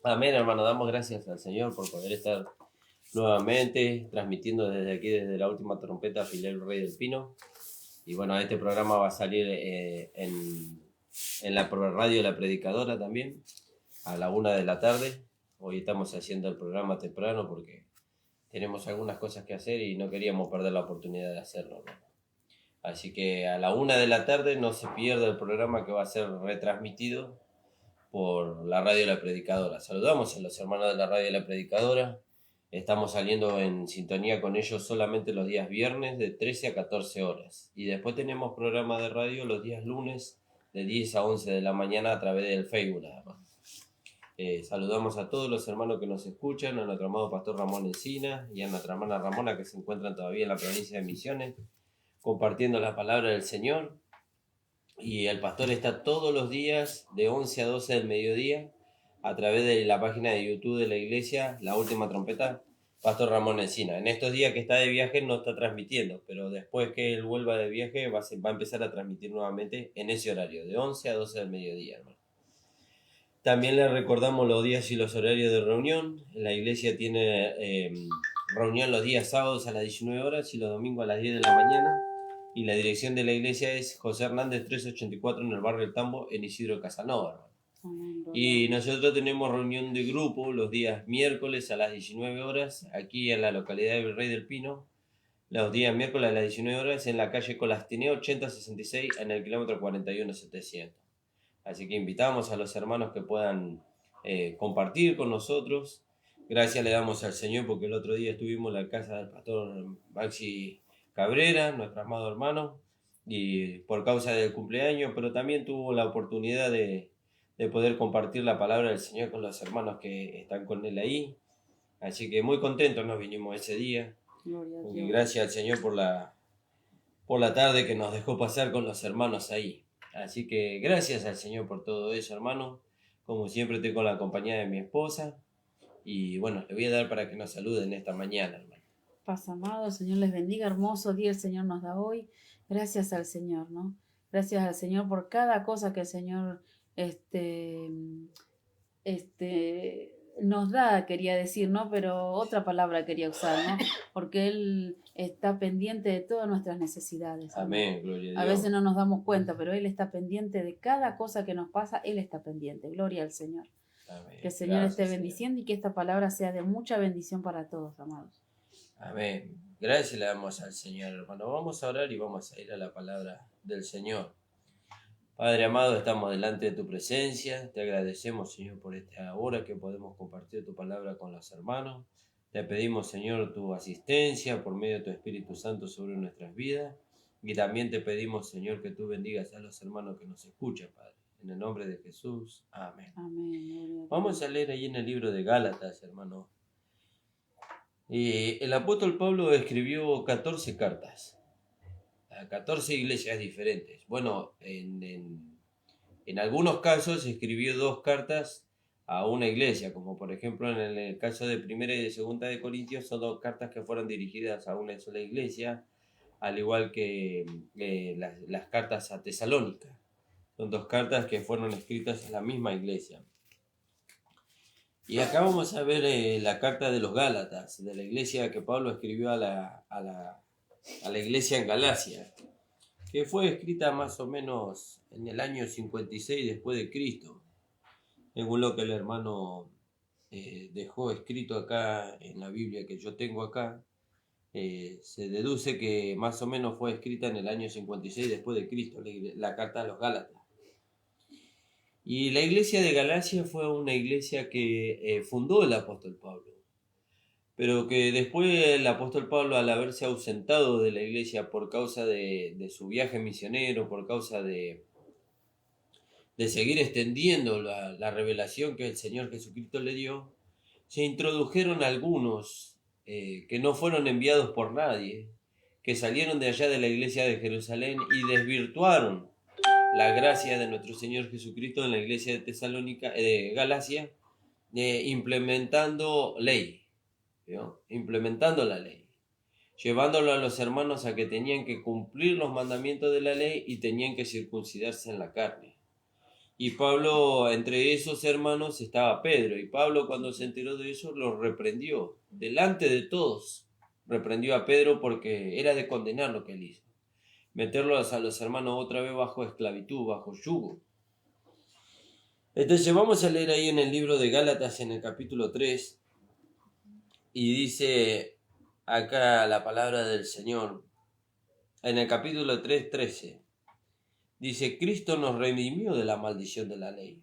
Amén, hermano. Damos gracias al Señor por poder estar nuevamente transmitiendo desde aquí, desde la última trompeta, Filial Rey del Pino. Y bueno, este programa va a salir en la radio La Predicadora también, a la 1 de la tarde. Hoy estamos haciendo el programa temprano porque tenemos algunas cosas que hacer y no queríamos perder la oportunidad de hacerlo, ¿no? Así que a la 1 de la tarde no se pierda el programa que va a ser retransmitido por la radio La Predicadora. Saludamos a los hermanos de la radio La Predicadora. Estamos saliendo en sintonía con ellos solamente los días viernes de 13 a 14 horas. Y después tenemos programa de radio los días lunes de 10 a 11 de la mañana a través del Facebook nada más. Saludamos a todos los hermanos que nos escuchan, a nuestro amado pastor Ramón Encina y a nuestra hermana Ramona, que se encuentran todavía en la provincia de Misiones, compartiendo la palabra del Señor. Y el pastor está todos los días de 11 a 12 del mediodía a través de la página de YouTube de la iglesia, La Última Trompeta, Pastor Ramón Encina. En estos días que está de viaje no está transmitiendo, pero después que él vuelva de viaje va a empezar a transmitir nuevamente en ese horario, de 11 a 12 del mediodía, hermano. También le recordamos los días y los horarios de reunión. La iglesia tiene reunión los días sábados a las 19 horas y los domingos a las 10 de la mañana. Y la dirección de la iglesia es José Hernández 384 en el barrio El Tambo, en Isidro Casanova. Y nosotros tenemos reunión de grupo los días miércoles a las 19 horas, aquí en la localidad de Virrey del Pino. Los días miércoles a las 19 horas en la calle Colastinea 8066 en el kilómetro 41700. Así que invitamos a los hermanos que puedan compartir con nosotros. Gracias le damos al Señor porque el otro día estuvimos en la casa del pastor Maxi Cabrera, nuestro amado hermano, y por causa del cumpleaños, pero también tuvo la oportunidad de poder compartir la palabra del Señor con los hermanos que están con él ahí. Así que muy contentos nos vinimos ese día. Y gracias al Señor por la tarde que nos dejó pasar con los hermanos ahí. Así que gracias al Señor por todo eso, hermano. Como siempre estoy con la compañía de mi esposa. Y bueno, le voy a dar para que nos saluden esta mañana, hermano. Paz amado, el Señor les bendiga, hermoso día el Señor nos da hoy. Gracias al Señor, ¿no? Gracias al Señor por cada cosa que el Señor nos da, quería decir, ¿no? Pero otra palabra quería usar, ¿no? Porque Él está pendiente de todas nuestras necesidades. Amén, gloria a Dios. A veces no nos damos cuenta, pero Él está pendiente de cada cosa que nos pasa, Él está pendiente. Gloria al Señor. Amén. Que el Señor esté bendiciendo y que esta palabra sea de mucha bendición para todos, amados. Amén. Gracias le damos al Señor, hermano. Vamos a orar y vamos a ir a la palabra del Señor. Padre amado, estamos delante de tu presencia. Te agradecemos, Señor, por esta hora que podemos compartir tu palabra con los hermanos. Te pedimos, Señor, tu asistencia por medio de tu Espíritu Santo sobre nuestras vidas. Y también te pedimos, Señor, que tú bendigas a los hermanos que nos escuchan, Padre. En el nombre de Jesús. Amén. Amén. Vamos a leer ahí en el libro de Gálatas, hermano. El apóstol Pablo escribió 14 cartas a 14 iglesias diferentes. Bueno, en algunos casos escribió 2 cartas a una iglesia, como por ejemplo en el caso de Primera y de Segunda de Corintios, son 2 cartas que fueron dirigidas a una sola iglesia, al igual que las cartas a Tesalónica. Son 2 cartas que fueron escritas a la misma iglesia. Y acá vamos a ver la carta de los Gálatas, de la iglesia que Pablo escribió a la iglesia en Galacia, que fue escrita más o menos en el año 56 después de Cristo, según lo que el hermano dejó escrito acá en la Biblia que yo tengo acá. Se deduce que más o menos fue escrita en el año 56 después de Cristo, la carta de los Gálatas. Y la iglesia de Galacia fue una iglesia que fundó el apóstol Pablo, pero que después el apóstol Pablo, al haberse ausentado de la iglesia por causa de su viaje misionero, por causa de seguir extendiendo la revelación que el Señor Jesucristo le dio, se introdujeron algunos que no fueron enviados por nadie, que salieron de allá de la iglesia de Jerusalén y desvirtuaron la gracia de nuestro Señor Jesucristo en la iglesia de Tesalónica, de Galacia, implementando ley, ¿no? Implementando la ley, llevándolo a los hermanos a que tenían que cumplir los mandamientos de la ley y tenían que circuncidarse en la carne. Y Pablo, entre esos hermanos estaba Pedro, y Pablo cuando se enteró de eso lo reprendió, delante de todos, reprendió a Pedro porque era de condenar lo que él hizo, meterlos a los hermanos otra vez bajo esclavitud, bajo yugo. Entonces vamos a leer ahí en el libro de Gálatas en el capítulo 3, y dice acá la palabra del Señor, en el capítulo 3:13, dice: Cristo nos redimió de la maldición de la ley,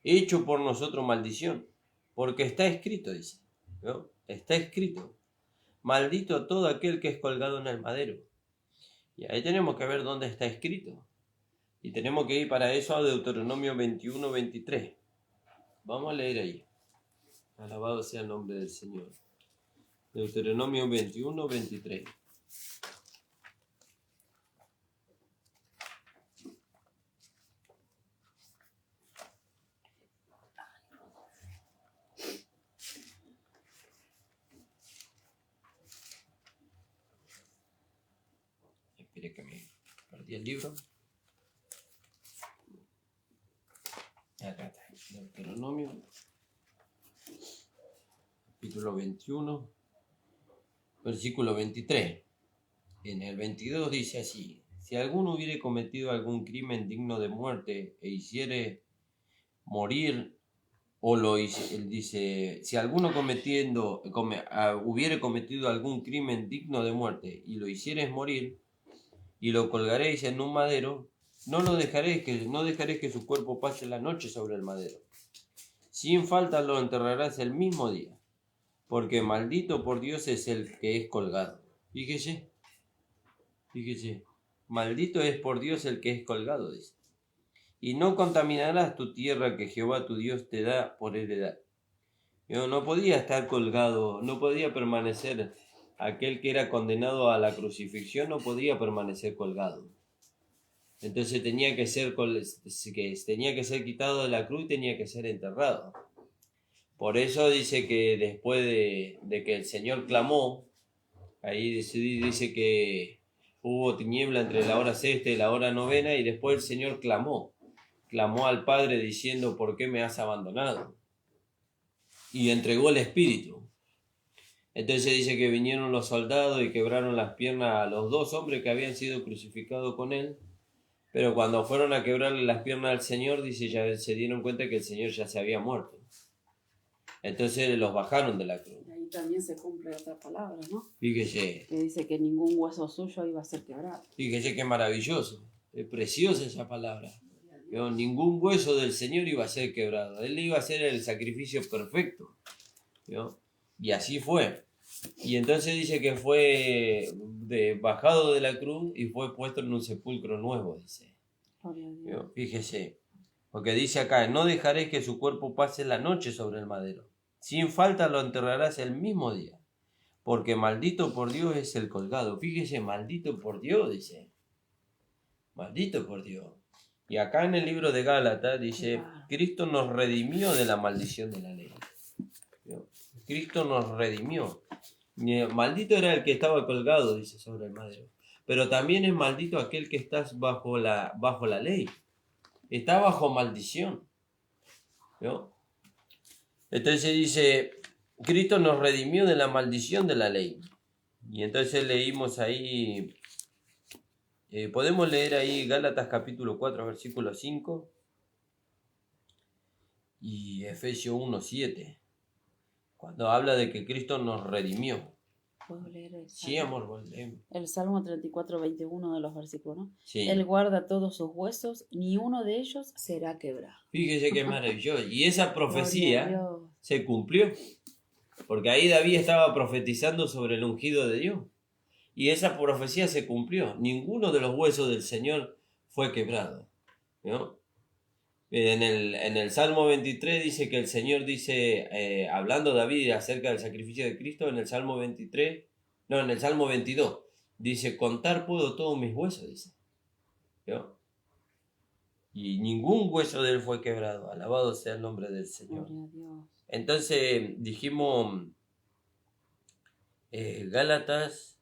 hecho por nosotros maldición, porque está escrito, dice, ¿no? Está escrito: maldito todo aquel que es colgado en el madero. Y ahí tenemos que ver dónde está escrito. Y tenemos que ir para eso a Deuteronomio 21:23. Vamos a leer ahí. Alabado sea el nombre del Señor. Deuteronomio 21:23. Espere que me perdí el libro. Acá está. Deuteronomio, capítulo 21, versículo 23. En el 22 dice así: si alguno hubiere cometido algún crimen digno de muerte e hiciere morir, o lo hice, él dice, si alguno hubiere cometido algún crimen digno de muerte y lo hicieres morir y lo colgaréis en un madero, no dejaréis que su cuerpo pase la noche sobre el madero. Sin falta lo enterrarás el mismo día, porque maldito por Dios es el que es colgado. Fíjese, maldito es por Dios el que es colgado, dice. Y no contaminarás tu tierra que Jehová tu Dios te da por heredad. No podía estar colgado, no podía permanecer, aquel que era condenado a la crucifixión no podía permanecer colgado. Entonces tenía que ser quitado de la cruz y tenía que ser enterrado. Por eso dice que después de que el Señor clamó, ahí dice que hubo tiniebla entre la hora sexta y la hora novena, y después el Señor clamó al Padre diciendo: ¿por qué me has abandonado? Y entregó el Espíritu. Entonces dice que vinieron los soldados y quebraron las piernas a los dos hombres que habían sido crucificados con él, pero cuando fueron a quebrarle las piernas al Señor, dice, ya se dieron cuenta que el Señor ya se había muerto. Entonces los bajaron de la cruz. Y ahí también se cumple otra palabra, ¿no? Fíjese. Que dice que ningún hueso suyo iba a ser quebrado. Fíjese qué maravilloso. Es preciosa esa palabra. Pero ningún hueso del Señor iba a ser quebrado. Él iba a hacer el sacrificio perfecto. ¿No? Y así fue. Y entonces dice que fue bajado de la cruz y fue puesto en un sepulcro nuevo, dice. ¿No? Fíjese. Porque dice acá: no dejaré que su cuerpo pase la noche sobre el madero. Sin falta lo enterrarás el mismo día. Porque maldito por Dios es el colgado. Fíjese, maldito por Dios, dice. Maldito por Dios. Y acá en el libro de Gálatas dice: Cristo nos redimió de la maldición de la ley. Cristo nos redimió. Maldito era el que estaba colgado, dice, sobre el madero. Pero también es maldito aquel que está bajo la ley. Está bajo maldición. ¿No? Entonces dice: Cristo nos redimió de la maldición de la ley. Y entonces leímos ahí, podemos leer ahí Gálatas capítulo 4, versículo 5 y Efesios 1:7, cuando habla de que Cristo nos redimió. ¿Puedo leer el Salmo? Sí, amor, leemos. El Salmo 34:21 de los versículos, ¿no? Sí. Él guarda todos sus huesos, ni uno de ellos será quebrado. Fíjese qué maravilloso. Y esa profecía se cumplió. Porque ahí David estaba profetizando sobre el ungido de Dios. Y esa profecía se cumplió. Ninguno de los huesos del Señor fue quebrado. ¿No? En el Salmo 23 dice que el Señor dice, hablando David acerca del sacrificio de Cristo, en el Salmo 22, dice: contar puedo todos mis huesos, dice. ¿No? Y ningún hueso de él fue quebrado. Alabado sea el nombre del Señor. Entonces dijimos, Gálatas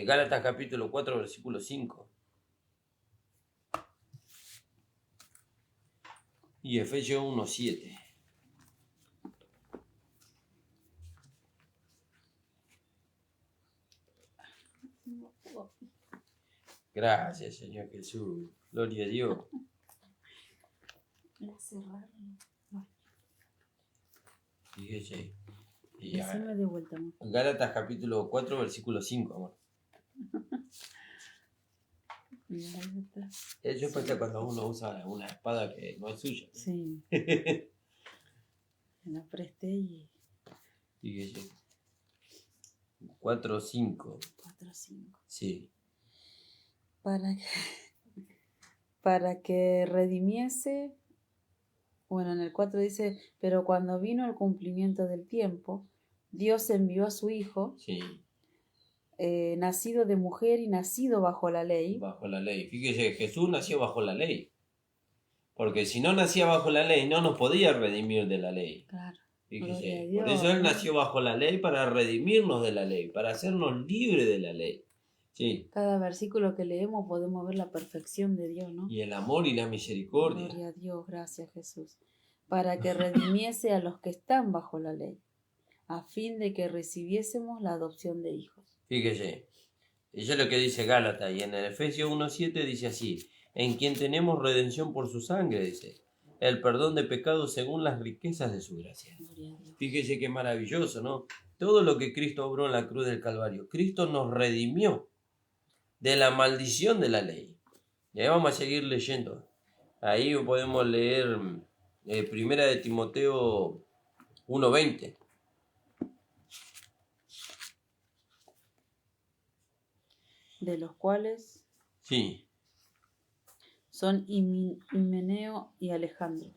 Gálatas capítulo 4, versículo 5. Y Efesios 1, 7. Gracias, Señor Jesús. Gloria a Dios. Fíjese. Y Decime de vuelta, amor. Gálatas capítulo 4, versículo 5, amor. Eso pasa cuando uno usa una espada que no es suya. Sí. Me la presté y... Fíjese. 4, 5. 4, 5. Sí. Para que redimiese, bueno, en el 4 dice, pero cuando vino el cumplimiento del tiempo, Dios envió a su Hijo, Sí. Nacido de mujer y nacido bajo la ley. Bajo la ley. Fíjese, Jesús nació bajo la ley. Porque si no nacía bajo la ley, no nos podía redimir de la ley. Claro. Fíjese, por eso Él nació bajo la ley para redimirnos de la ley, para hacernos libres de la ley. Sí. Cada versículo que leemos podemos ver la perfección de Dios, ¿no? Y el amor y la misericordia. Gloria a Dios, gracias Jesús. Para que redimiese a los que están bajo la ley, a fin de que recibiésemos la adopción de hijos. Fíjese, eso es lo que dice Gálatas, y en el Efesios 1.7 dice así, en quien tenemos redención por su sangre, dice, el perdón de pecados según las riquezas de su gracia. Fíjese qué maravilloso, ¿no? Todo lo que Cristo obró en la cruz del Calvario, Cristo nos redimió de la maldición de la ley. Y ahí vamos a seguir leyendo. Ahí podemos leer Primera de Timoteo 1.20. De los cuales Sí. son Himeneo y Alejandro,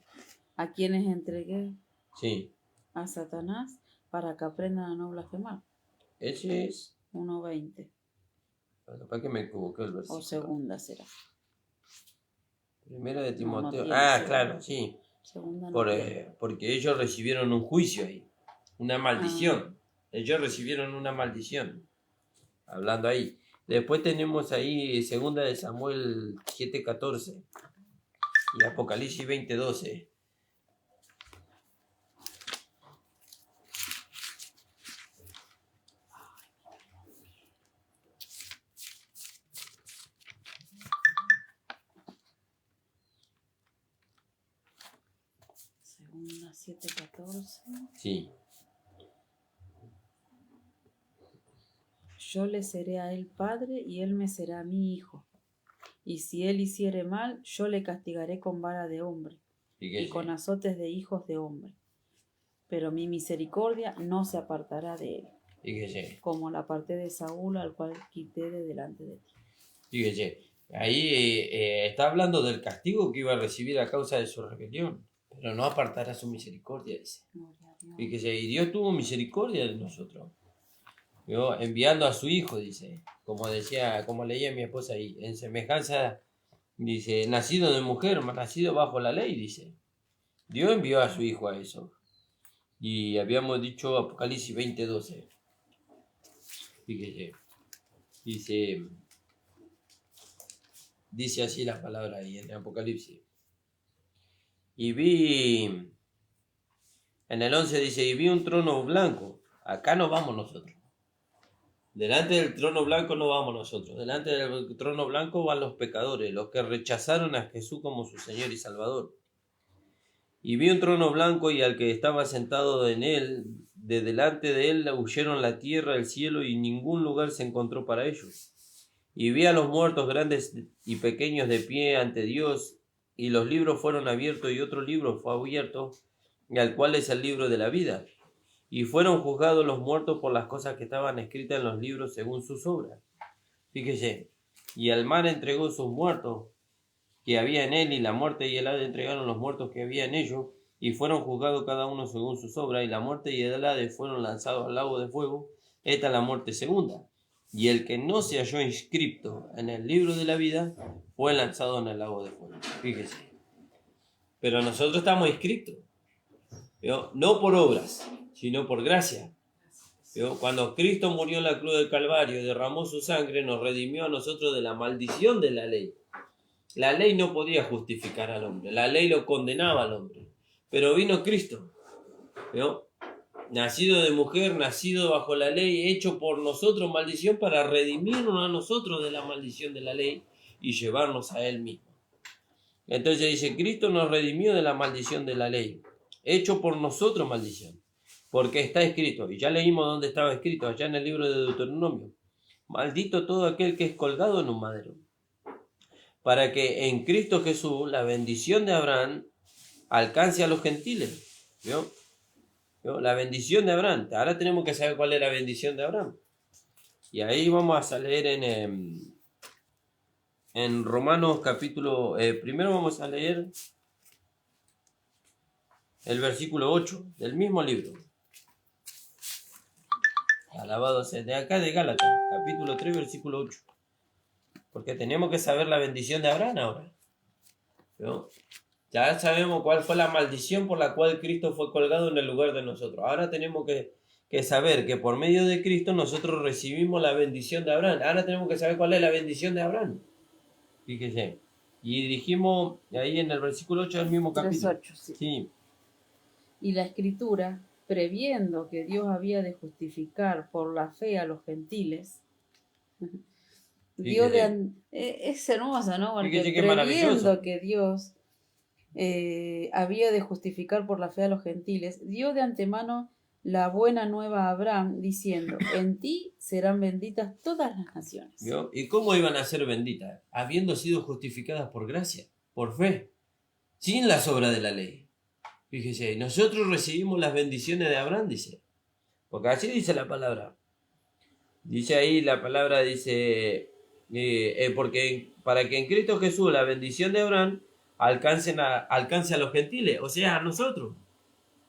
a quienes entregué Sí. a Satanás para que aprendan a no blasfemar. Ese es... 1:20. Capaz que me equivoqué el versículo. O segunda será. Primera de Timoteo. No Ah, tiene claro, sí. Segunda no Porque ellos recibieron un juicio ahí. Una maldición. Ellos recibieron una maldición. Hablando ahí. Después tenemos ahí segunda de Samuel 7:14 y Apocalipsis 20:12. Segunda 7:14. Sí. Yo le seré a él padre y él me será mi hijo. Y si él hiciere mal, yo le castigaré con vara de hombre y con azotes de hijos de hombre. Pero mi misericordia no se apartará de él. Fíjese. Como la aparté de Saúl, al cual quité de delante de ti. Fíjese. Ahí está hablando del castigo que iba a recibir a causa de su rebelión. Pero no apartará su misericordia, dice. Fíjese, y Dios tuvo misericordia de nosotros. ¿Vio? Enviando a su hijo, dice, como leía mi esposa ahí, en semejanza, dice, nacido de mujer, nacido bajo la ley, dice. Dios envió a su hijo a eso. Y habíamos dicho Apocalipsis 20:12. Fíjese, dice así la palabra ahí en Apocalipsis. Y vi, en el 11 dice, y vi un trono blanco. Acá nos vamos nosotros. Delante del trono blanco no vamos nosotros. Delante del trono blanco van los pecadores, los que rechazaron a Jesús como su Señor y Salvador. Y vi un trono blanco y al que estaba sentado en él, de delante de él huyeron la tierra, el cielo y ningún lugar se encontró para ellos. Y vi a los muertos grandes y pequeños de pie ante Dios, y los libros fueron abiertos y otro libro fue abierto, al cual es el libro de la vida. Y fueron juzgados los muertos por las cosas que estaban escritas en los libros según sus obras. Fíjese, y el mar entregó sus muertos que había en él, y la muerte y el Hades entregaron los muertos que había en ellos, y fueron juzgados cada uno según sus obras, y la muerte y el Hades fueron lanzados al lago de fuego. Esta es la muerte segunda. Y el que no se halló inscripto en el libro de la vida fue lanzado en el lago de fuego. Fíjese. Pero nosotros estamos inscritos, ¿no? No por obras, sino por gracia. ¿Vio? Cuando Cristo murió en la cruz del Calvario, derramó su sangre, nos redimió a nosotros de la maldición de la ley. La ley no podía justificar al hombre, la ley lo condenaba al hombre. Pero vino Cristo, ¿vio? Nacido de mujer, nacido bajo la ley, hecho por nosotros maldición para redimirnos a nosotros de la maldición de la ley y llevarnos a Él mismo. Entonces dice, Cristo nos redimió de la maldición de la ley, hecho por nosotros maldición, porque está escrito, y ya leímos dónde estaba escrito, allá en el libro de Deuteronomio, maldito todo aquel que es colgado en un madero, para que en Cristo Jesús la bendición de Abraham alcance a los gentiles. ¿Vio? ¿Vio? La bendición de Abraham. Ahora tenemos que saber cuál es la bendición de Abraham. Y ahí vamos a leer en Romanos capítulo... primero vamos a leer el versículo 8 del mismo libro. Alabado sea. De acá de Gálatas, capítulo 3, versículo 8. Porque tenemos que saber la bendición de Abraham ahora. ¿No? Ya sabemos cuál fue la maldición por la cual Cristo fue colgado en el lugar de nosotros. Ahora tenemos que saber que por medio de Cristo nosotros recibimos la bendición de Abraham. Ahora tenemos que saber cuál es la bendición de Abraham. Fíjese. Y dijimos ahí en el versículo 8 del mismo capítulo. 3:8, sí. Sí. Y la Escritura, previendo que Dios había de justificar por la fe a los gentiles, Dios es hermosa, ¿no? Porque previendo que Dios había de justificar por la fe a los gentiles, dio de antemano la buena nueva a Abraham, diciendo, en ti serán benditas todas las naciones. ¿Vio? ¿Y cómo iban a ser benditas? Habiendo sido justificadas por gracia, por fe, sin las obras de la ley. Fíjese, nosotros recibimos las bendiciones de Abraham, dice. Porque así dice la palabra. Dice ahí la palabra, dice, porque para que en Cristo Jesús la bendición de Abraham alcance a los gentiles, o sea, a nosotros.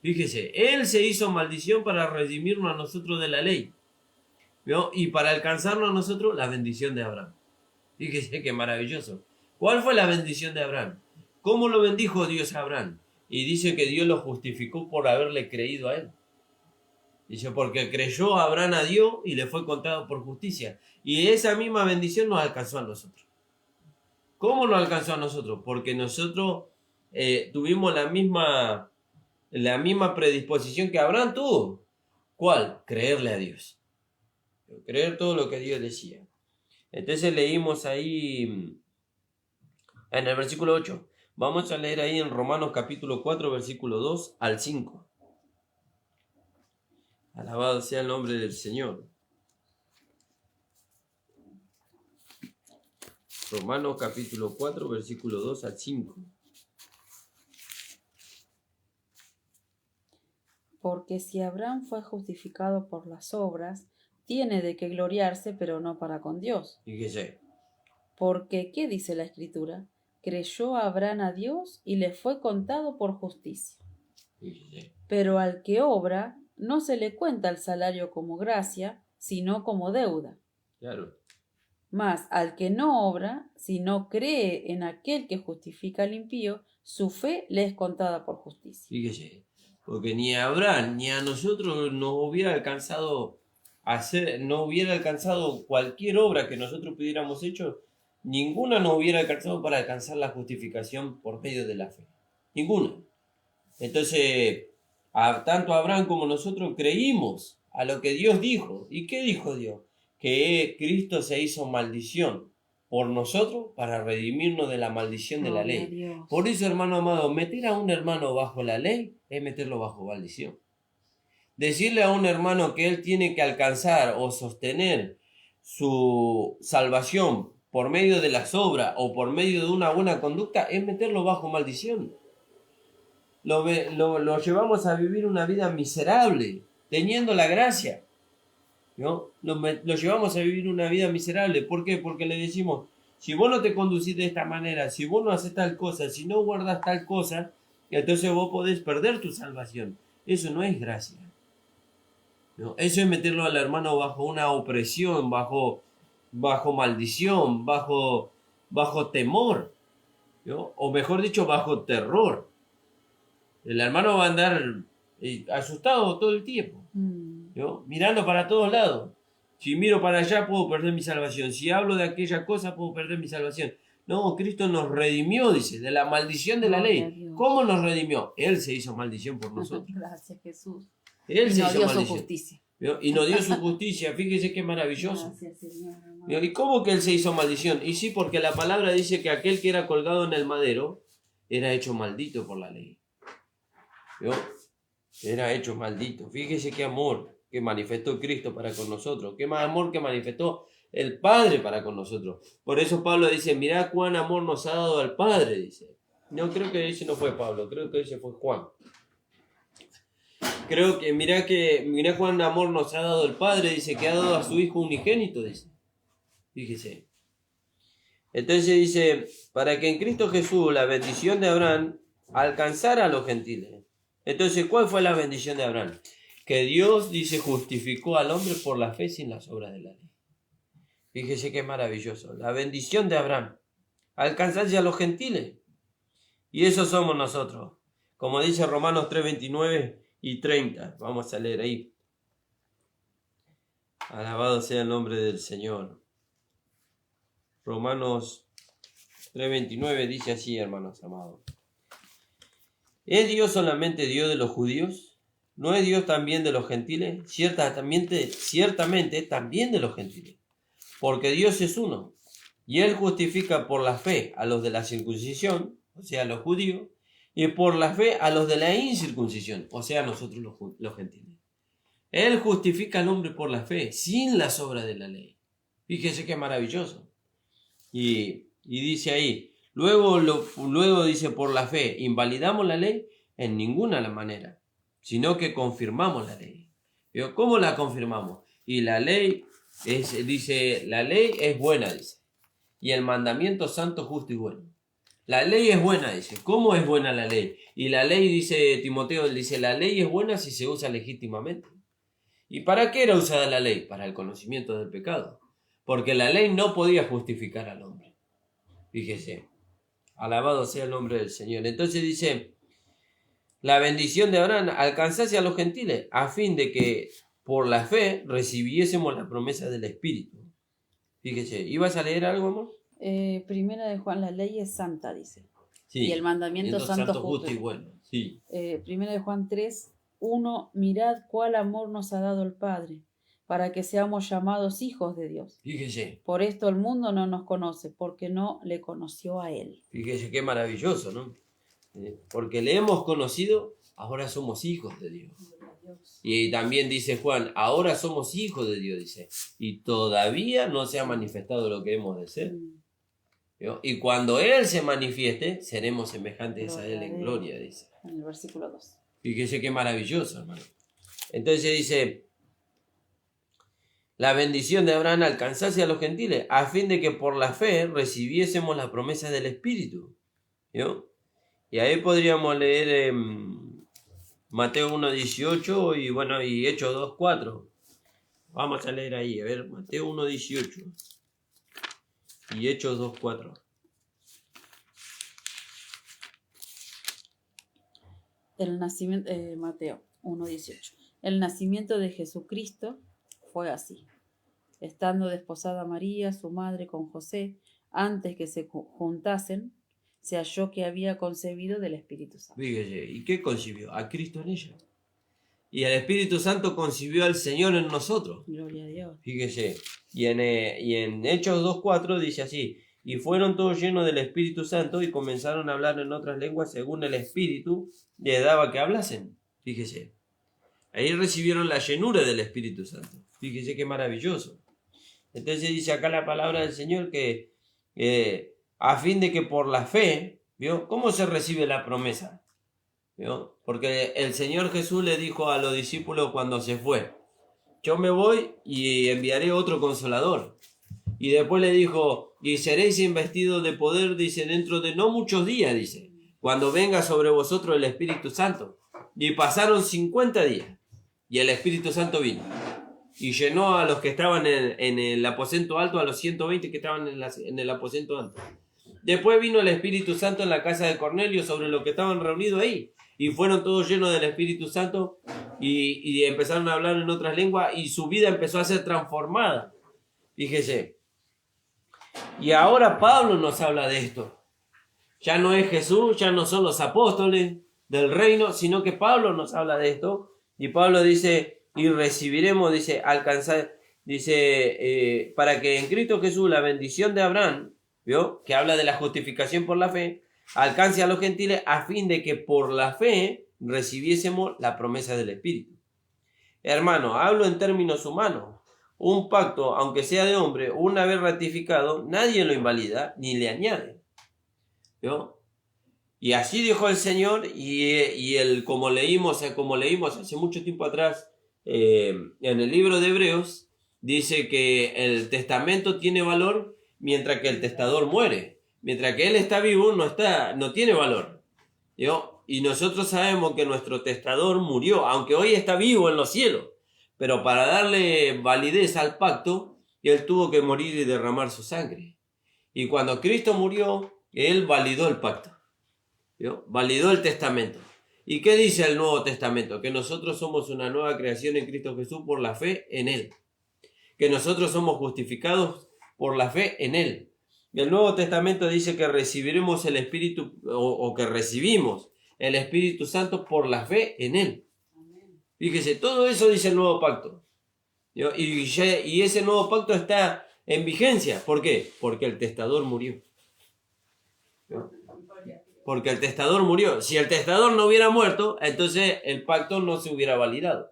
Fíjese, Él se hizo maldición para redimirnos a nosotros de la ley. ¿Vio? Y para alcanzarnos a nosotros la bendición de Abraham. Fíjese qué maravilloso. ¿Cuál fue la bendición de Abraham? ¿Cómo lo bendijo Dios a Abraham? Y dice que Dios lo justificó por haberle creído a él. Dice, porque creyó Abraham a Dios y le fue contado por justicia. Y esa misma bendición nos alcanzó a nosotros. ¿Cómo nos alcanzó a nosotros? Porque nosotros tuvimos la misma predisposición que Abraham tuvo. ¿Cuál? Creerle a Dios. Creer todo lo que Dios decía. Entonces leímos ahí en el versículo 8. Vamos a leer ahí en Romanos capítulo 4, versículo 2 al 5. Alabado sea el nombre del Señor. Romanos capítulo 4, versículo 2 al 5. Porque si Abraham fue justificado por las obras, tiene de qué gloriarse, pero no para con Dios. Fíjese. Porque, ¿qué dice la Escritura? Creyó Abraham a Dios y le fue contado por justicia. Fíjese. Pero al que obra, no se le cuenta el salario como gracia, sino como deuda. Claro. Mas al que no obra, sino cree en aquel que justifica al impío, su fe le es contada por justicia. Fíjese. Porque ni a Abraham ni a nosotros nos hubiera alcanzado no hubiera alcanzado cualquier obra que nosotros pudiéramos hecho, ninguna nos hubiera alcanzado para alcanzar la justificación por medio de la fe. Ninguna. Entonces, tanto Abraham como nosotros creímos a lo que Dios dijo. ¿Y qué dijo Dios? Que Cristo se hizo maldición por nosotros para redimirnos de la maldición de la ley. Dios. Por eso, hermano amado, meter a un hermano bajo la ley es meterlo bajo maldición. Decirle a un hermano que él tiene que alcanzar o sostener su salvación por medio de las obras o por medio de una buena conducta es meterlo bajo maldición. Lo llevamos a vivir una vida miserable, teniendo la gracia, ¿no? Lo llevamos a vivir una vida miserable. ¿Por qué? Porque le decimos, si vos no te conducís de esta manera, si vos no haces tal cosa, si no guardas tal cosa, entonces vos podés perder tu salvación. Eso no es gracia. ¿No? Eso es meterlo al hermano bajo una opresión, bajo maldición, bajo temor, ¿no? O mejor dicho, bajo terror. El hermano va a andar asustado todo el tiempo. ¿no? Mirando para todos lados. Si miro para allá puedo perder mi salvación. Si hablo de aquella cosa puedo perder mi salvación. No, Cristo nos redimió, dice, de la maldición de la ley. ¿Cómo nos redimió? Él se hizo maldición por nosotros. Gracias, Jesús. Él se nos hizo dio maldición. Su justicia. Y nos dio su justicia. Fíjese qué maravilloso. Gracias, Señor. ¿Y cómo que Él se hizo maldición? Y sí, porque la palabra dice que aquel que era colgado en el madero era hecho maldito por la ley. ¿Vio? Era hecho maldito. Fíjese qué amor que manifestó Cristo para con nosotros. Qué más amor que manifestó el Padre para con nosotros. Por eso Pablo dice, mirá cuán amor nos ha dado al Padre, dice. No, creo que ese no fue Pablo, creo que ese fue Juan. Creo que mirá cuán amor nos ha dado el Padre, dice, que ha dado a su Hijo unigénito, dice. Fíjese. Entonces dice, para que en Cristo Jesús la bendición de Abraham alcanzara a los gentiles. Entonces, ¿cuál fue la bendición de Abraham? Que Dios, dice, justificó al hombre por la fe sin las obras de la ley. Fíjese qué maravilloso. La bendición de Abraham. Alcanzarse a los gentiles. Y eso somos nosotros. Como dice Romanos 3, 29 y 30. Vamos a leer ahí. Alabado sea el nombre del Señor. Romanos 3:29 dice así, hermanos amados. ¿Es Dios solamente Dios de los judíos? ¿No es Dios también de los gentiles? Ciertamente también de los gentiles. Porque Dios es uno. Y Él justifica por la fe a los de la circuncisión, o sea, a los judíos, y por la fe a los de la incircuncisión, o sea, a nosotros los gentiles. Él justifica al hombre por la fe, sin las obras de la ley. Fíjese qué maravilloso. Y dice ahí, luego dice, por la fe, ¿invalidamos la ley? En ninguna manera, sino que confirmamos la ley. ¿Pero cómo la confirmamos? Y la ley la ley es buena, dice. Y el mandamiento santo, justo y bueno. La ley es buena, dice. ¿Cómo es buena la ley? Y la ley, dice Timoteo, dice, la ley es buena si se usa legítimamente. ¿Y para qué era usada la ley? Para el conocimiento del pecado. Porque la ley no podía justificar al hombre. Fíjese. Alabado sea el nombre del Señor. Entonces dice, la bendición de Abraham alcanzase a los gentiles, a fin de que por la fe recibiésemos la promesa del Espíritu. Fíjese, ¿ibas a leer algo, amor? Primera de Juan, la ley es santa, dice. Sí. Y el mandamiento santo, justo y bueno. Sí. Primera de Juan 3, 1, mirad cuál amor nos ha dado el Padre, para que seamos llamados hijos de Dios. Fíjese. Por esto el mundo no nos conoce, porque no le conoció a Él. Fíjese qué maravilloso, ¿no? Porque le hemos conocido, ahora somos hijos de Dios. Y también dice Juan, ahora somos hijos de Dios, dice. Y todavía no se ha manifestado lo que hemos de ser. Y cuando Él se manifieste, seremos semejantes a Él en gloria, dice. En el versículo 2. Fíjese qué maravilloso, hermano. Entonces dice, la bendición de Abraham alcanzase a los gentiles, a fin de que por la fe recibiésemos la promesa del Espíritu. ¿Vio? Y ahí podríamos leer Mateo 1:18 y Hechos 2:4. Vamos a leer ahí, a ver, Mateo 1:18 y Hechos 2:4. El nacimiento, Mateo 1:18. El nacimiento de Jesucristo fue así. Estando desposada María, su madre, con José, antes que se juntasen, se halló que había concebido del Espíritu Santo. Fíjese, ¿y qué concibió? A Cristo en ella. Y el Espíritu Santo concibió al Señor en nosotros. Gloria a Dios. Fíjese, y en Hechos 2:4 dice así, y fueron todos llenos del Espíritu Santo y comenzaron a hablar en otras lenguas según el Espíritu les daba que hablasen. Fíjese, ahí recibieron la llenura del Espíritu Santo. Fíjese qué maravilloso. Entonces dice acá la palabra del Señor que a fin de que por la fe, ¿vio? ¿Cómo se recibe la promesa? ¿Vio? Porque el Señor Jesús le dijo a los discípulos cuando se fue, yo me voy y enviaré otro consolador. Y después le dijo, y seréis investidos de poder, dice, dentro de no muchos días, dice, cuando venga sobre vosotros el Espíritu Santo. Y pasaron 50 días y el Espíritu Santo vino y llenó a los que estaban en el aposento alto, a los 120 que estaban en el aposento alto. Después vino el Espíritu Santo en la casa de Cornelio sobre los que estaban reunidos ahí y fueron todos llenos del Espíritu Santo y empezaron a hablar en otras lenguas y su vida empezó a ser transformada. Fíjese. Y ahora Pablo nos habla de esto. Ya no es Jesús, ya no son los apóstoles del reino, sino que Pablo nos habla de esto. Y Pablo dice, y recibiremos, dice, alcanzar, dice, para que en Cristo Jesús la bendición de Abraham, ¿vio? Que habla de la justificación por la fe, alcance a los gentiles a fin de que por la fe recibiésemos la promesa del Espíritu. Hermano, hablo en términos humanos. Un pacto, aunque sea de hombre, una vez ratificado, nadie lo invalida ni le añade. ¿Vio? Y así dijo el Señor, y el, como leímos hace mucho tiempo atrás en el libro de Hebreos, dice que el testamento tiene valor mientras que el testador muere. Mientras que él está vivo, no tiene valor. ¿Vio? Y nosotros sabemos que nuestro testador murió, aunque hoy está vivo en los cielos. Pero para darle validez al pacto, él tuvo que morir y derramar su sangre. Y cuando Cristo murió, él validó el pacto. ¿Vio? Validó el testamento. ¿Y qué dice el Nuevo Testamento? Que nosotros somos una nueva creación en Cristo Jesús por la fe en Él. Que nosotros somos justificados por la fe en Él. Y el Nuevo Testamento dice que recibiremos el Espíritu, o que recibimos el Espíritu Santo por la fe en Él. Fíjese, todo eso dice el Nuevo Pacto. Y ese Nuevo Pacto está en vigencia. ¿Por qué? Porque el testador murió. Porque el testador murió. Si el testador no hubiera muerto, entonces el pacto no se hubiera validado.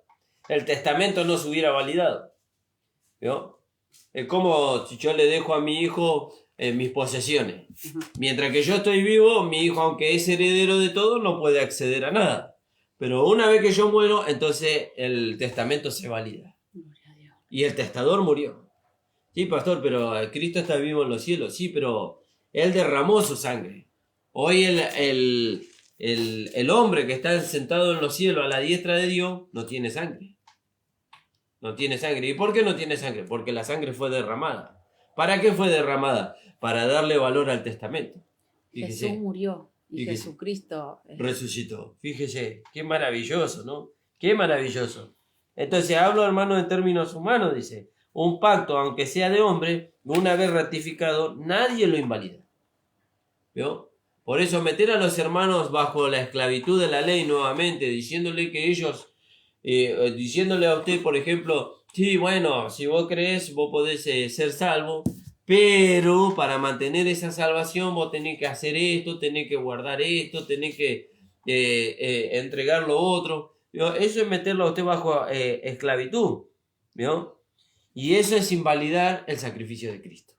El testamento no se hubiera validado. ¿Vio? Es como si yo le dejo a mi hijo mis posesiones. Mientras que yo estoy vivo, mi hijo, aunque es heredero de todo, no puede acceder a nada. Pero una vez que yo muero, entonces el testamento se valida. Y el testador murió. Sí, pastor, pero Cristo está vivo en los cielos. Sí, pero Él derramó su sangre. Hoy el hombre que está sentado en los cielos a la diestra de Dios no tiene sangre. No tiene sangre. ¿Y por qué no tiene sangre? Porque la sangre fue derramada. ¿Para qué fue derramada? Para darle valor al testamento. Fíjese. Jesús murió y Jesucristo resucitó. Fíjese, qué maravilloso, ¿no? Qué maravilloso. Entonces hablo, hermano, en términos humanos, dice. Un pacto, aunque sea de hombre, una vez ratificado, nadie lo invalida. ¿Vio? Por eso meter a los hermanos bajo la esclavitud de la ley nuevamente, diciéndole que ellos, diciéndole a usted, por ejemplo, sí, bueno, si vos crees, vos podés ser salvo, pero para mantener esa salvación vos tenés que hacer esto, tenés que guardar esto, tenés que entregar lo otro. ¿Vio? Eso es meterlo a usted bajo esclavitud. ¿Vio? Y eso es invalidar el sacrificio de Cristo.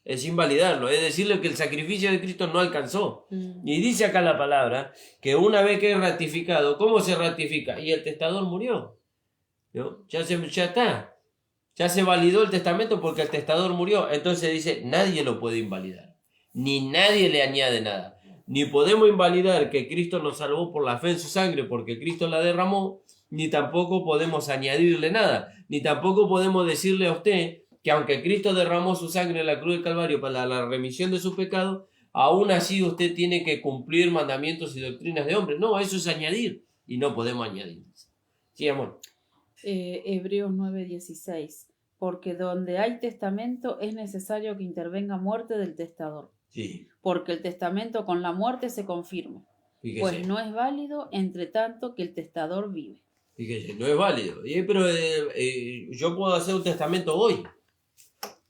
Es invalidarlo, es decirle que el sacrificio de Cristo no alcanzó. Y dice acá la palabra que una vez que es ratificado, ¿cómo se ratifica? Y el testador murió. ¿No? Ya está. Ya se validó el testamento porque el testador murió. Entonces dice, nadie lo puede invalidar. Ni nadie le añade nada. Ni podemos invalidar que Cristo nos salvó por la fe en su sangre porque Cristo la derramó. Ni tampoco podemos añadirle nada. Ni tampoco podemos decirle a usted que aunque Cristo derramó su sangre en la cruz del Calvario para la remisión de sus pecados, aún así usted tiene que cumplir mandamientos y doctrinas de hombres. No, eso es añadir. Y no podemos añadir. Sí, amor. Hebreos 9:16. Porque donde hay testamento es necesario que intervenga muerte del testador. Sí. Porque el testamento con la muerte se confirma. Fíjese. Pues no es válido entre tanto que el testador vive. Fíjese, no es válido. Pero yo puedo hacer un testamento hoy.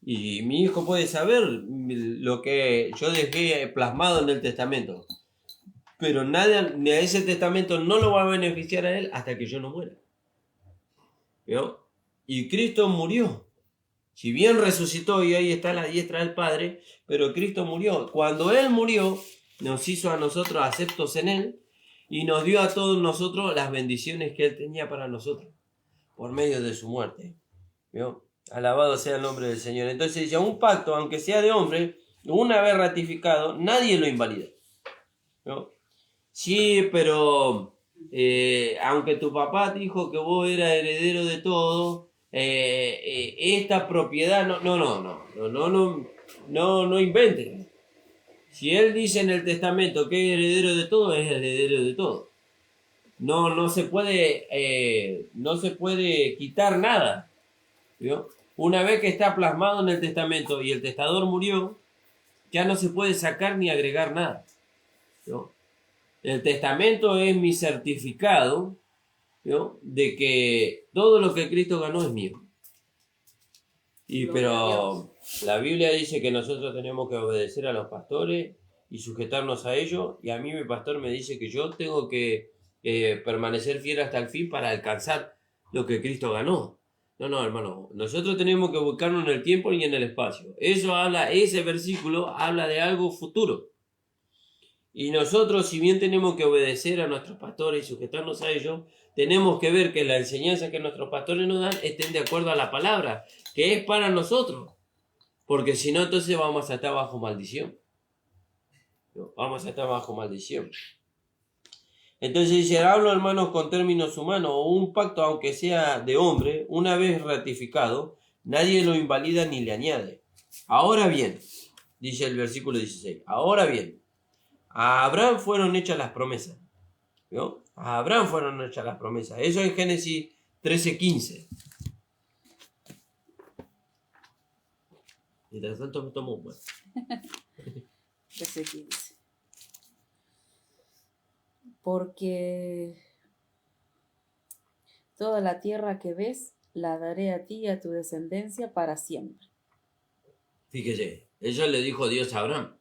Y mi hijo puede saber lo que yo dejé plasmado en el testamento. Pero nada, ni a ese testamento no lo va a beneficiar a él hasta que yo no muera. ¿Vio? Y Cristo murió. Si bien resucitó y ahí está a la diestra del Padre, pero Cristo murió. Cuando Él murió, nos hizo a nosotros aceptos en Él y nos dio a todos nosotros las bendiciones que Él tenía para nosotros por medio de su muerte. ¿Vio? Alabado sea el nombre del Señor. Entonces dice, un pacto, aunque sea de hombre, una vez ratificado, nadie lo invalida. ¿No? Sí, pero aunque tu papá dijo que vos eras heredero de todo, esta propiedad, no inventes. Si él dice en el testamento que es heredero de todo, es heredero de todo. no se puede quitar nada. ¿Vio? Una vez que está plasmado en el testamento y el testador murió, ya no se puede sacar ni agregar nada. ¿Vio? El testamento es mi certificado, ¿vio?, de que todo lo que Cristo ganó es mío. Pero la Biblia dice que nosotros tenemos que obedecer a los pastores y sujetarnos a ellos, y a mí mi pastor me dice que yo tengo que permanecer fiel hasta el fin para alcanzar lo que Cristo ganó. No, hermano, nosotros tenemos que buscarnos en el tiempo y en el espacio. Ese versículo habla de algo futuro. Y nosotros, si bien tenemos que obedecer a nuestros pastores y sujetarnos a ellos, tenemos que ver que la enseñanza que nuestros pastores nos dan estén de acuerdo a la palabra, que es para nosotros. Porque si no, entonces vamos a estar bajo maldición. Vamos a estar bajo maldición. Entonces dice, hablo, hermanos, con términos humanos, o un pacto, aunque sea de hombre, una vez ratificado, nadie lo invalida ni le añade. Ahora bien, dice el versículo 16, ahora bien, a Abraham fueron hechas las promesas. ¿Vio? A Abraham fueron hechas las promesas. Eso en Génesis 13:15. Mientras tanto me tomo un buen. 13:15. Porque toda la tierra que ves la daré a ti y a tu descendencia para siempre. Fíjese, eso le dijo Dios a Abraham.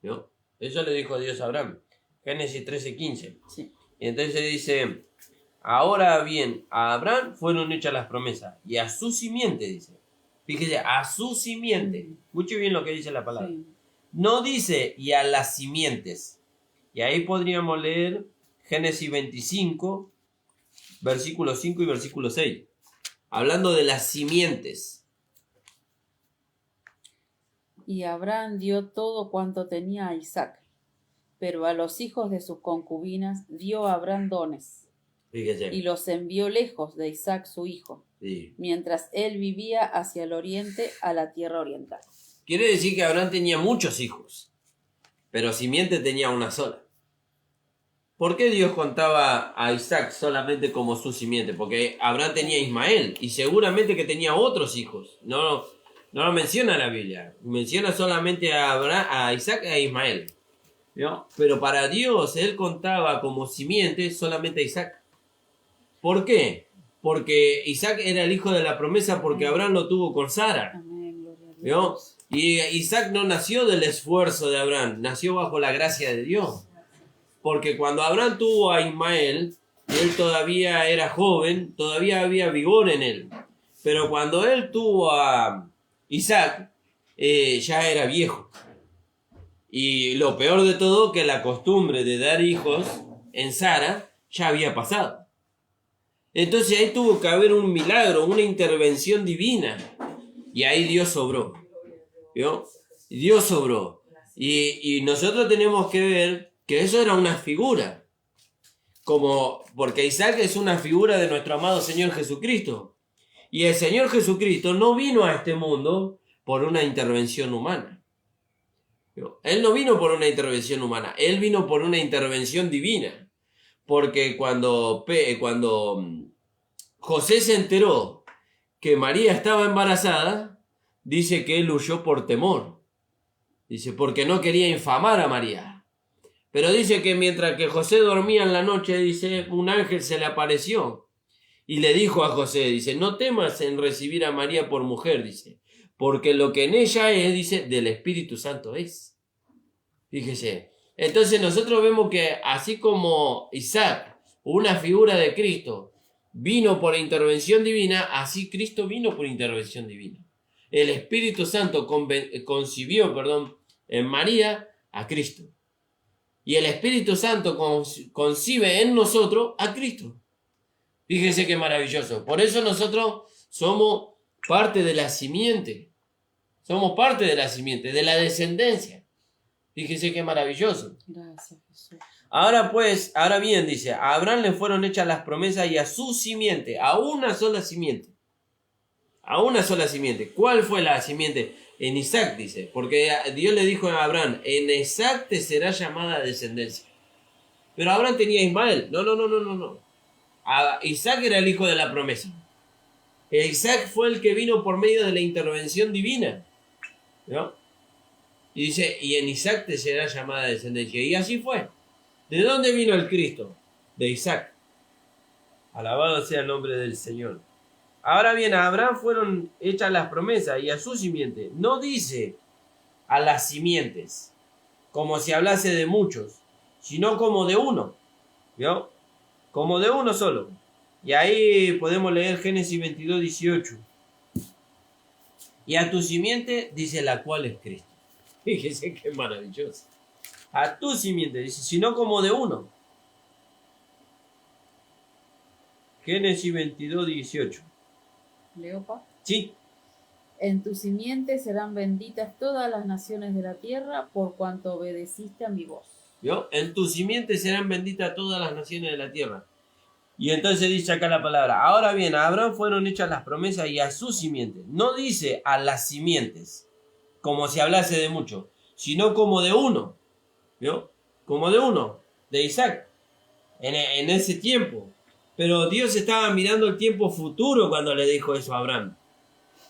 ¿No? Eso le dijo Dios a Abraham. Génesis 13:15. Sí. Y entonces dice, ahora bien, a Abraham fueron hechas las promesas y a su simiente, dice. Fíjese, a su simiente. Escuche bien lo que dice la palabra. Sí. No dice y a las simientes. Y ahí podríamos leer Génesis 25, versículo 5 y versículo 6. Hablando de las simientes. Y Abraham dio todo cuanto tenía a Isaac, pero a los hijos de sus concubinas dio a Abraham dones. Fíjese. Y los envió lejos de Isaac su hijo, Sí. mientras él vivía hacia el oriente, a la tierra oriental. Quiere decir que Abraham tenía muchos hijos, pero simiente tenía una sola. ¿Por qué Dios contaba a Isaac solamente como su simiente? Porque Abraham tenía a Ismael y seguramente que tenía otros hijos. No lo menciona la Biblia. Menciona solamente a Isaac y a Ismael. ¿No? Pero para Dios Él contaba como simiente solamente a Isaac. ¿Por qué? Porque Isaac era el hijo de la promesa porque Abraham lo tuvo con Sara. Amén, gloria a Dios. ¿No? Y Isaac no nació del esfuerzo de Abraham, nació bajo la gracia de Dios. Porque cuando Abraham tuvo a Ismael, él todavía era joven, todavía había vigor en él. Pero cuando él tuvo a Isaac, ya era viejo. Y lo peor de todo, que la costumbre de dar hijos en Sara ya había pasado. Entonces ahí tuvo que haber un milagro, una intervención divina. Y ahí Dios obró. ¿Vio? Dios obró. Y nosotros tenemos que ver que eso era una figura. Porque Isaac es una figura de nuestro amado Señor Jesucristo. Y el Señor Jesucristo no vino a este mundo por una intervención humana. Él no vino por una intervención humana, Él vino por una intervención divina. Porque cuando José se enteró que María estaba embarazada, dice que él huyó por temor. Dice, porque no quería infamar a María. Pero dice que mientras que José dormía en la noche, dice, un ángel se le apareció y le dijo a José, dice, no temas en recibir a María por mujer, dice, porque lo que en ella es, dice, del Espíritu Santo es. Fíjese. Entonces nosotros vemos que así como Isaac, una figura de Cristo, vino por intervención divina, así Cristo vino por intervención divina. El Espíritu Santo concibió en María a Cristo. Y el Espíritu Santo concibe en nosotros a Cristo. Fíjese qué maravilloso. Por eso nosotros somos parte de la simiente. Somos parte de la simiente, de la descendencia. Fíjese qué maravilloso. Gracias, Jesús. Ahora bien, dice, a Abraham le fueron hechas las promesas y a su simiente, a una sola simiente. A una sola simiente. ¿Cuál fue la simiente? En Isaac, dice, porque Dios le dijo a Abraham, en Isaac te será llamada descendencia. pero Abraham tenía a Ismael. No. Isaac era el hijo de la promesa. Isaac fue el que vino por medio de la intervención divina, ¿no? Y dice, y en Isaac te será llamada descendencia. Y así fue. ¿De dónde vino el Cristo? De Isaac. Alabado sea el nombre del Señor. Ahora bien, a Abraham fueron hechas las promesas y a su simiente. No dice a las simientes, como si hablase de muchos, sino como de uno, ¿vio? Como de uno solo. Y ahí podemos leer Génesis 22, 18. Y a tu simiente dice la cual es Cristo. Fíjese qué maravilloso. A tu simiente dice, sino como de uno. Génesis 22, 18. ¿Leo, pa? Sí. En tu simiente serán benditas todas las naciones de la tierra por cuanto obedeciste a mi voz. ¿Vio? En tu simiente serán benditas todas las naciones de la tierra. Y entonces dice acá la palabra. Ahora bien, a Abraham fueron hechas las promesas y a su simiente. No dice a las simientes, como si hablase de mucho, sino como de uno. ¿Vio? Como de uno, de Isaac. En ese tiempo. Pero Dios estaba mirando el tiempo futuro cuando le dijo eso a Abraham.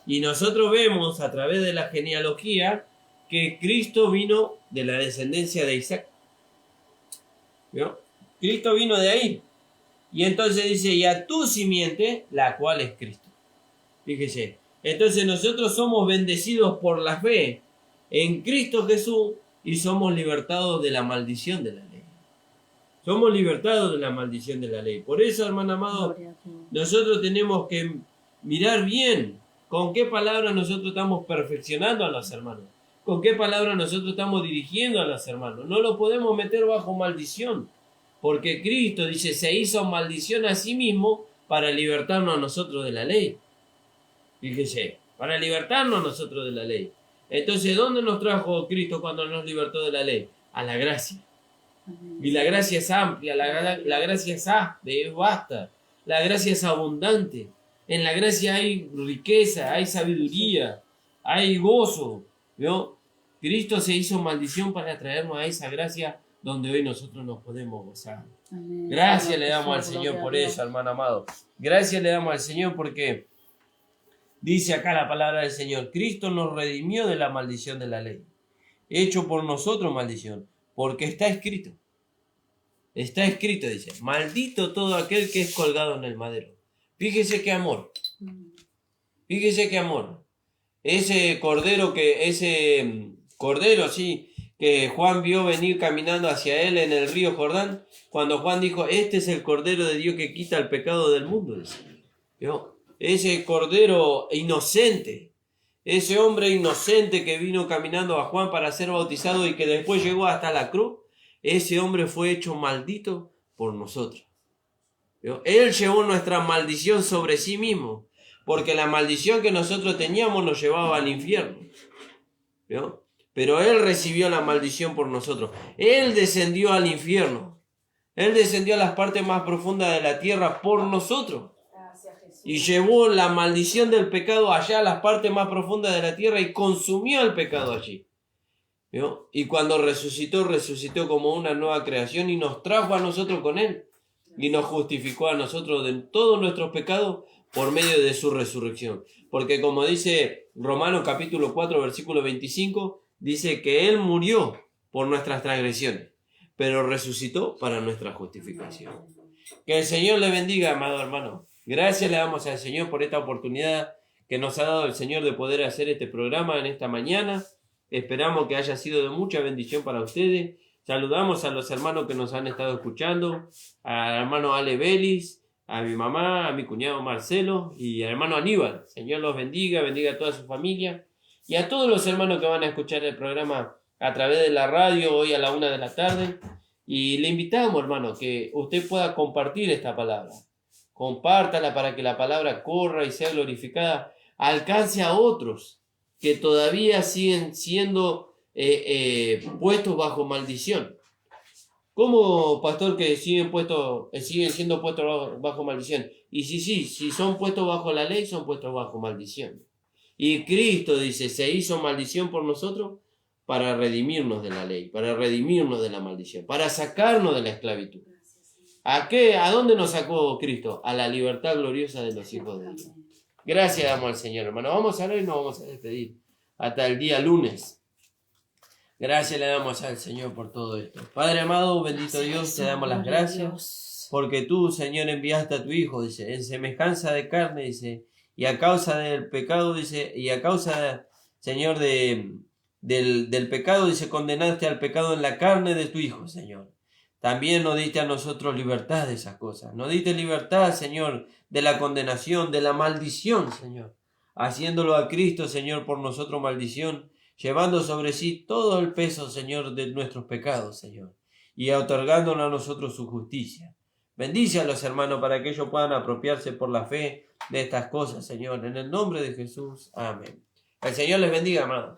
Y nosotros vemos a través de la genealogía que Cristo vino de la descendencia de Isaac. ¿Vio? Cristo vino de ahí. Y entonces dice, y a tu simiente, la cual es Cristo. Fíjese. Entonces nosotros somos bendecidos por la fe en Cristo Jesús y somos libertados de la maldición de la ley. Somos libertados de la maldición de la ley. Por eso, hermano amado, nosotros tenemos que mirar bien con qué palabra nosotros estamos perfeccionando a los hermanos. Con qué palabra nosotros estamos dirigiendo a los hermanos. No lo podemos meter bajo maldición. Porque Cristo, dice, se hizo maldición a sí mismo para libertarnos a nosotros de la ley. Fíjese, para libertarnos a nosotros de la ley. Entonces, ¿dónde nos trajo Cristo cuando nos libertó de la ley? A la gracia. Y la gracia es amplia, la gracia es vasta, la gracia es abundante. En la gracia hay riqueza, hay sabiduría, hay gozo, ¿vio? Cristo se hizo maldición para traernos a esa gracia donde hoy nosotros nos podemos gozar. Amén. Gracias le damos al Señor por eso, hermano amado. Gracias le damos al Señor porque dice acá la palabra del Señor, Cristo nos redimió de la maldición de la ley, hecho por nosotros maldición, porque está escrito. Está escrito, dice, maldito todo aquel que es colgado en el madero. Fíjese qué amor. Fíjese qué amor. Ese cordero, sí, que Juan vio venir caminando hacia él en el río Jordán, cuando Juan dijo, este es el cordero de Dios que quita el pecado del mundo. Dice. ¿Vio? Ese cordero inocente, ese hombre inocente que vino caminando a Juan para ser bautizado y que después llegó hasta la cruz, ese hombre fue hecho maldito por nosotros. ¿Vio? Él llevó nuestra maldición sobre sí mismo, porque la maldición que nosotros teníamos nos llevaba al infierno. ¿Vio? Pero Él recibió la maldición por nosotros. Él descendió al infierno. Él descendió a las partes más profundas de la tierra por nosotros. Y llevó la maldición del pecado allá a las partes más profundas de la tierra y consumió el pecado allí. ¿Vio? Y cuando resucitó como una nueva creación y nos trajo a nosotros con Él. Y nos justificó a nosotros de todos nuestros pecados por medio de su resurrección. Porque como dice Romanos capítulo 4 versículo 25, dice que Él murió por nuestras transgresiones, pero resucitó para nuestra justificación. Que el Señor le bendiga, amado hermano. Gracias le damos al Señor por esta oportunidad que nos ha dado el Señor de poder hacer este programa en esta mañana. Esperamos que haya sido de mucha bendición para ustedes. Saludamos a los hermanos que nos han estado escuchando, al hermano Ale Vélez, a mi mamá, a mi cuñado Marcelo y al hermano Aníbal. Señor los bendiga, bendiga a toda su familia y a todos los hermanos que van a escuchar el programa a través de la radio hoy a la 1 de la tarde. Y le invitamos, hermano, que usted pueda compartir esta palabra. Compártala para que la palabra corra y sea glorificada, alcance a otros que todavía siguen siendo puestos bajo maldición. ¿Cómo, pastor, que siguen siendo puestos bajo maldición? Y si son puestos bajo la ley, son puestos bajo maldición. Y Cristo dice, se hizo maldición por nosotros para redimirnos de la ley, para redimirnos de la maldición, para sacarnos de la esclavitud. ¿A qué? ¿A dónde nos sacó Cristo? A la libertad gloriosa de los hijos de Dios. Gracias damos al Señor, hermano. Vamos a orar y nos vamos a despedir. Hasta el día lunes. Gracias le damos al Señor por todo esto. Padre amado, bendito Dios, te damos las gracias. Porque tú, Señor, enviaste a tu Hijo, dice, en semejanza de carne, dice, y a causa del pecado, dice, y a causa, Señor, del pecado, dice, condenaste al pecado en la carne de tu Hijo, Señor. También nos diste a nosotros libertad de esas cosas. Nos diste libertad, Señor, de la condenación, de la maldición, Señor. Haciéndolo a Cristo, Señor, por nosotros maldición, llevando sobre sí todo el peso, Señor, de nuestros pecados, Señor, y otorgándonos a nosotros su justicia. Bendice a los hermanos para que ellos puedan apropiarse por la fe de estas cosas, Señor. En el nombre de Jesús. Amén. El Señor les bendiga, amados.